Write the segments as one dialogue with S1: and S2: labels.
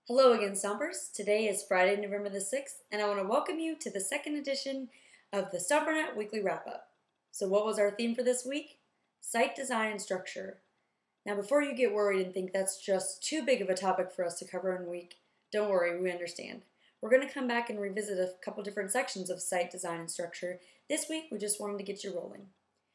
S1: Hello again, Stompers. Today is Friday, November the 6th, and I want to welcome you to the second edition of the StomperNet Weekly Wrap-Up. So what was our theme for this week? Site design and structure. Now before you get worried and think that's just too big of a topic for us to cover in a week, don't worry, we understand. We're going to come back and revisit a couple different sections of site design and structure. This week, we just wanted to get you rolling.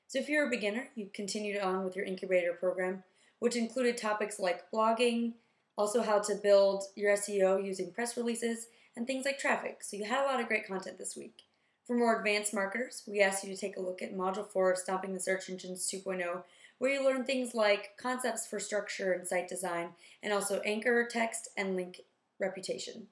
S1: So if you're a beginner, you continued on with your incubator program, which included topics like blogging, also how to build your SEO using press releases, and things like traffic. So you had a lot of great content this week. For more advanced marketers, we asked you to take a look at Module 4 of Stomping the Search Engines 2.0, where you learn things like concepts for structure and site design, and also anchor, text, and link reputation.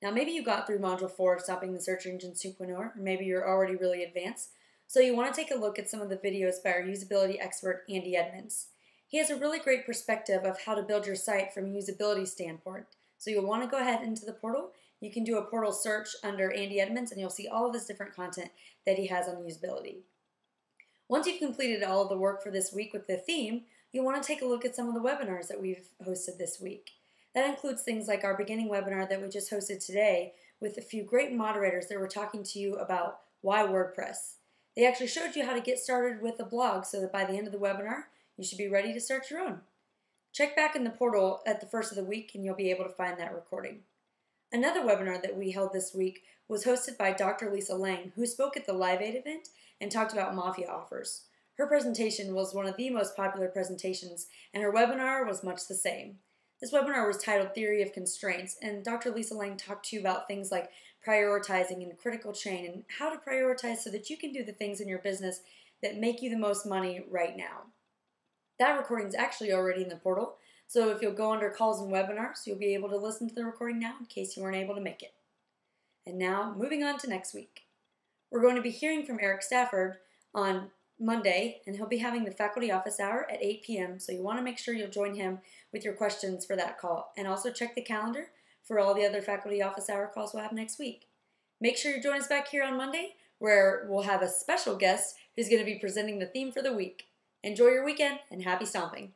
S1: Now maybe you got through Module 4 of Stopping the Search Engines 2.0, or maybe you're already really advanced, so you want to take a look at some of the videos by our usability expert, Andy Edmonds. He has a really great perspective of how to build your site from a usability standpoint. So you'll want to go ahead into the portal. You can do a portal search under Andy Edmonds and you'll see all of his different content that he has on usability. Once you've completed all of the work for this week with the theme, you'll want to take a look at some of the webinars that we've hosted this week. That includes things like our beginning webinar that we just hosted today with a few great moderators that were talking to you about why WordPress. They actually showed you how to get started with a blog so that by the end of the webinar, you should be ready to start your own. Check back in the portal at the first of the week and you'll be able to find that recording. Another webinar that we held this week was hosted by Dr. Lisa Lang, who spoke at the Live Aid event and talked about Mafia offers. Her presentation was one of the most popular presentations and her webinar was much the same. This webinar was titled Theory of Constraints, and Dr. Lisa Lang talked to you about things like prioritizing and critical chain and how to prioritize so that you can do the things in your business that make you the most money right now. That recording is actually already in the portal, so if you'll go under calls and webinars, you'll be able to listen to the recording now in case you weren't able to make it. And now, moving on to next week. We're going to be hearing from Eric Stafford on Monday, and he'll be having the faculty office hour at 8 p.m., so you want to make sure you'll join him with your questions for that call. And also check the calendar for all the other faculty office hour calls we'll have next week. Make sure you join us back here on Monday, where we'll have a special guest who's going to be presenting the theme for the week. Enjoy your weekend and happy stomping!